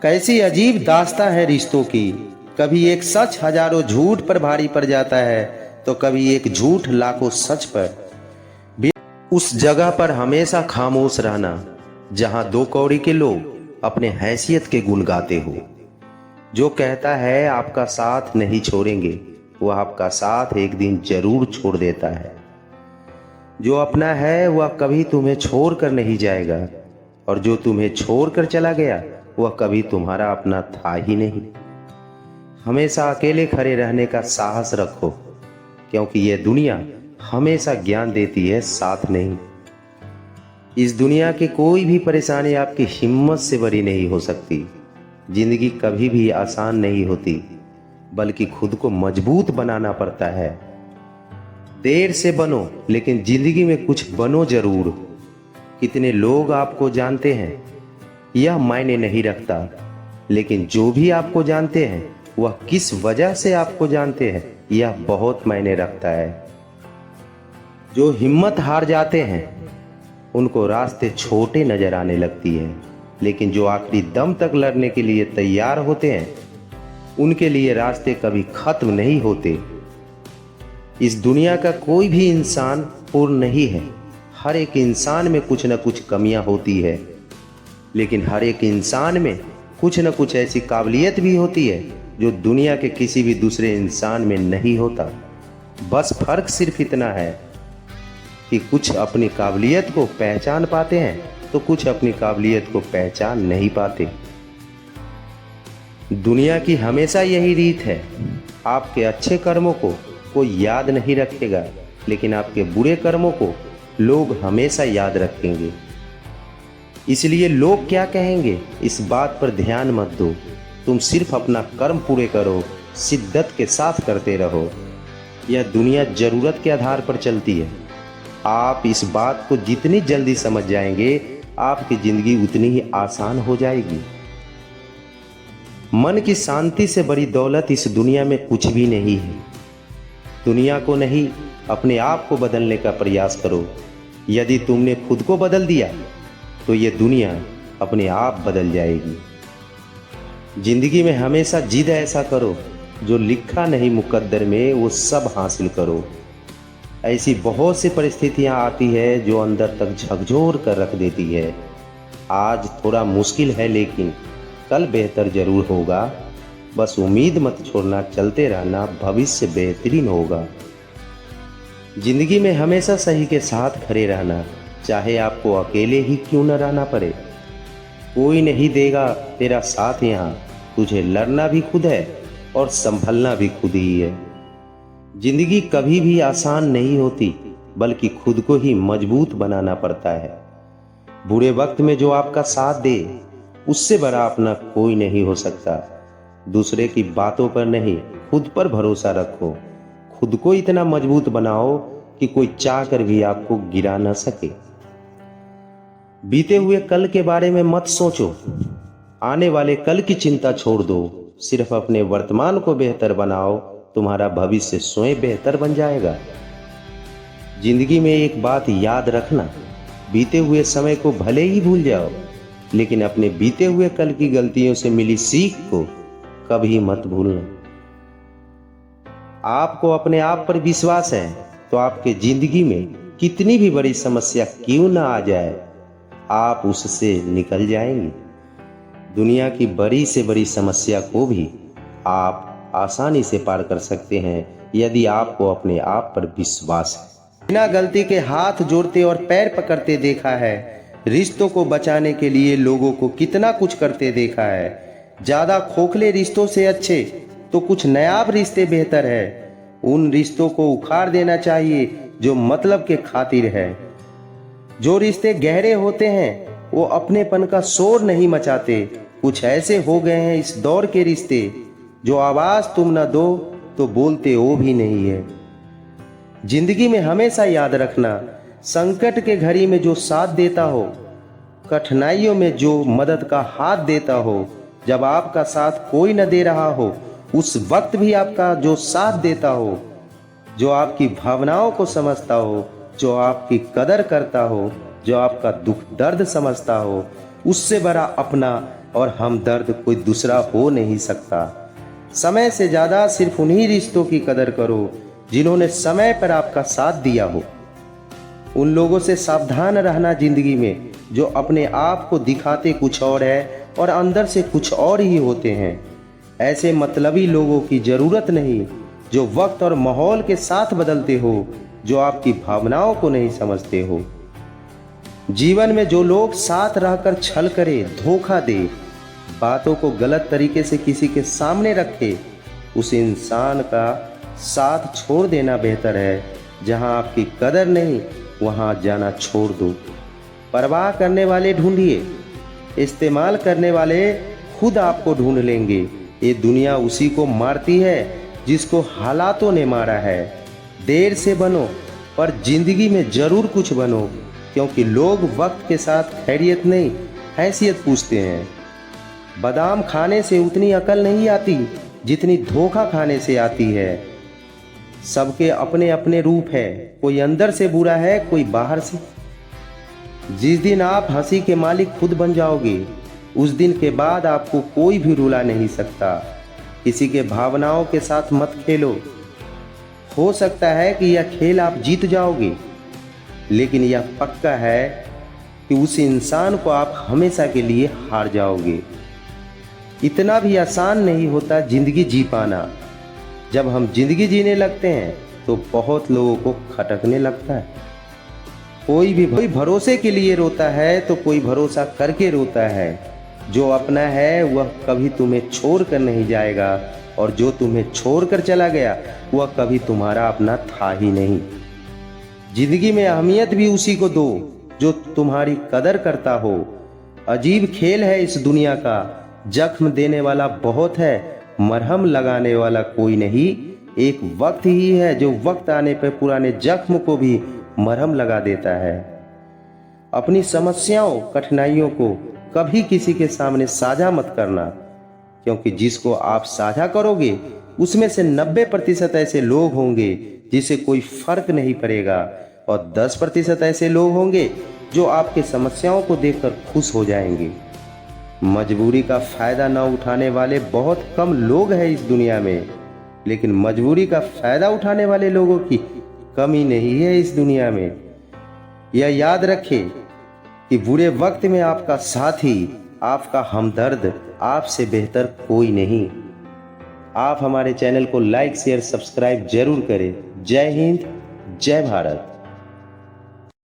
कैसी अजीब दास्तां है रिश्तों की। कभी एक सच हजारों झूठ पर भारी पड़ जाता है तो कभी एक झूठ लाखों सच पर। उस जगह पर हमेशा खामोश रहना जहां दो कौड़ी के लोग अपने हैसियत के गुण गाते हो। जो कहता है आपका साथ नहीं छोड़ेंगे, वह आपका साथ एक दिन जरूर छोड़ देता है। जो अपना है वह कभी तुम्हें छोड़कर नहीं जाएगा, और जो तुम्हें छोड़कर चला गया वह कभी तुम्हारा अपना था ही नहीं। हमेशा अकेले खड़े रहने का साहस रखो, क्योंकि यह दुनिया हमेशा ज्ञान देती है, साथ नहीं। इस दुनिया की कोई भी परेशानी आपकी हिम्मत से बड़ी नहीं हो सकती। जिंदगी कभी भी आसान नहीं होती, बल्कि खुद को मजबूत बनाना पड़ता है। देर से बनो, लेकिन जिंदगी में कुछ बनो जरूर। कितने लोग आपको जानते हैं यह मायने नहीं रखता, लेकिन जो भी आपको जानते हैं वह किस वजह से आपको जानते हैं यह बहुत मायने रखता है। जो हिम्मत हार जाते हैं उनको रास्ते छोटे नजर आने लगती है, लेकिन जो आखिरी दम तक लड़ने के लिए तैयार होते हैं उनके लिए रास्ते कभी खत्म नहीं होते। इस दुनिया का कोई भी इंसान पूर्ण नहीं है। हर एक इंसान में कुछ न कुछ कमियां होती है, लेकिन हर एक इंसान में कुछ न कुछ ऐसी काबिलियत भी होती है जो दुनिया के किसी भी दूसरे इंसान में नहीं होता। बस फर्क सिर्फ इतना है कि कुछ अपनी काबिलियत को पहचान पाते हैं तो कुछ अपनी काबिलियत को पहचान नहीं पाते। दुनिया की हमेशा यही रीत है, आपके अच्छे कर्मों को कोई याद नहीं रखेगा, लेकिन आपके बुरे कर्मों को लोग हमेशा याद रखेंगे। इसलिए लोग क्या कहेंगे इस बात पर ध्यान मत दो। तुम सिर्फ अपना कर्म पूरे करो, शिद्दत के साथ करते रहो। यह दुनिया जरूरत के आधार पर चलती है। आप इस बात को जितनी जल्दी समझ जाएंगे आपकी जिंदगी उतनी ही आसान हो जाएगी। मन की शांति से बड़ी दौलत इस दुनिया में कुछ भी नहीं है। दुनिया को नहीं, अपने आप को बदलने का प्रयास करो। यदि तुमने खुद को बदल दिया तो ये दुनिया अपने आप बदल जाएगी। जिंदगी में हमेशा जिद ऐसा करो, जो लिखा नहीं मुकद्दर में वो सब हासिल करो। ऐसी बहुत सी परिस्थितियां आती है जो अंदर तक झकझोर कर रख देती है। आज थोड़ा मुश्किल है, लेकिन कल बेहतर जरूर होगा। बस उम्मीद मत छोड़ना, चलते रहना, भविष्य बेहतरीन होगा। जिंदगी में हमेशा सही के साथ खड़े रहना, चाहे आपको अकेले ही क्यों न रहना पड़े। कोई नहीं देगा तेरा साथ यहाँ, तुझे लड़ना भी खुद है और संभलना भी खुद ही है। जिंदगी कभी भी आसान नहीं होती, बल्कि खुद को ही मजबूत बनाना पड़ता है। बुरे वक्त में जो आपका साथ दे उससे बड़ा अपना कोई नहीं हो सकता। दूसरे की बातों पर नहीं, खुद पर भरोसा रखो। खुद को इतना मजबूत बनाओ कि कोई चाह कर भी आपको गिरा न सके। बीते हुए कल के बारे में मत सोचो, आने वाले कल की चिंता छोड़ दो। सिर्फ अपने वर्तमान को बेहतर बनाओ, तुम्हारा भविष्य स्वयं बेहतर बन जाएगा। जिंदगी में एक बात याद रखना, बीते हुए समय को भले ही भूल जाओ, लेकिन अपने बीते हुए कल की गलतियों से मिली सीख को कभी मत भूलना। आपको अपने आप पर विश्वास है तो आपके जिंदगी में कितनी भी बड़ी समस्या क्यों ना आ जाए, आप उससे निकल जाएंगे। दुनिया की बड़ी से बड़ी समस्या को भी आप आसानी से पार कर सकते हैं, यदि आपको अपने आप पर विश्वास है। बिना गलती के हाथ जोड़ते और पैर पकड़ते देखा है। रिश्तों को बचाने के लिए लोगों को कितना कुछ करते देखा है। ज्यादा खोखले रिश्तों से अच्छे तो कुछ नायाब रिश्ते बेहतर है। उन रिश्तों को उखाड़ देना चाहिए जो मतलब के खातिर है। जो रिश्ते गहरे होते हैं वो अपनेपन का शोर नहीं मचाते। कुछ ऐसे हो गए हैं इस दौर के रिश्ते, जो आवाज तुम न दो तो बोलते वो भी नहीं है। जिंदगी में हमेशा याद रखना, संकट के घड़ी में जो साथ देता हो, कठिनाइयों में जो मदद का हाथ देता हो, जब आपका साथ कोई न दे रहा हो उस वक्त भी आपका जो साथ देता हो, जो आपकी भावनाओं को समझता हो, जो आपकी कदर करता हो, जो आपका दुख दर्द समझता हो, उससे बड़ा अपना और हमदर्द कोई दूसरा हो नहीं सकता। समय से ज़्यादा सिर्फ उन्हीं रिश्तों की कदर करो जिन्होंने समय पर आपका साथ दिया हो। उन लोगों से सावधान रहना जिंदगी में जो अपने आप को दिखाते कुछ और है और अंदर से कुछ और ही होते हैं। ऐसे मतलबी लोगों की ज़रूरत नहीं जो वक्त और माहौल के साथ बदलते हो, जो आपकी भावनाओं को नहीं समझते हो। जीवन में जो लोग साथ रहकर छल करे, धोखा दे, बातों को गलत तरीके से किसी के सामने रखे, उस इंसान का साथ छोड़ देना बेहतर है। जहां आपकी कदर नहीं वहां जाना छोड़ दो। परवाह करने वाले ढूंढिए, इस्तेमाल करने वाले खुद आपको ढूंढ लेंगे। ये दुनिया उसी को मारती है जिसको हालातों ने मारा है। देर से बनो पर जिंदगी में जरूर कुछ बनो, क्योंकि लोग वक्त के साथ खैरियत नहीं हैसियत पूछते हैं। बादाम खाने से उतनी अकल नहीं आती जितनी धोखा खाने से आती है। सबके अपने अपने रूप है, कोई अंदर से बुरा है, कोई बाहर से। जिस दिन आप हंसी के मालिक खुद बन जाओगे, उस दिन के बाद आपको कोई भी रुला नहीं सकता। किसी के भावनाओं के साथ मत खेलो। हो सकता है कि यह खेल आप जीत जाओगे, लेकिन यह पक्का है कि उस इंसान को आप हमेशा के लिए हार जाओगे। इतना भी आसान नहीं होता जिंदगी जी पाना। जब हम जिंदगी जीने लगते हैं तो बहुत लोगों को खटकने लगता है। कोई भरोसे के लिए रोता है तो कोई भरोसा करके रोता है। जो अपना है वह कभी तुम्हें छोड़ कर नहीं जाएगा, और जो तुम्हें छोड़ कर चला गया वह कभी तुम्हारा अपना था ही नहीं। जिंदगी में अहमियत भी उसी को दो जो तुम्हारी कदर करता हो। अजीब खेल है इस दुनिया का, जख्म देने वाला बहुत है, मरहम लगाने वाला कोई नहीं। एक वक्त ही है जो वक्त आने पर पुराने जख्म को भी मरहम लगा देता है। अपनी समस्याओं, कठिनाइयों को कभी किसी के सामने साझा मत करना, क्योंकि जिसको आप साझा करोगे उसमें से 90% ऐसे लोग होंगे जिसे कोई फर्क नहीं पड़ेगा, और 10% ऐसे लोग होंगे जो आपके समस्याओं को देखकर खुश हो जाएंगे। मजबूरी का फायदा न उठाने वाले बहुत कम लोग हैं इस दुनिया में, लेकिन मजबूरी का फायदा उठाने वाले लोगों की कमी नहीं है इस दुनिया में। यह याद रखें कि बुरे वक्त में आपका साथी, आपका हमदर्द, आपसे बेहतर कोई नहीं। आप हमारे चैनल को लाइक, शेयर, सब्सक्राइब जरूर करें। जय हिंद, जय भारत।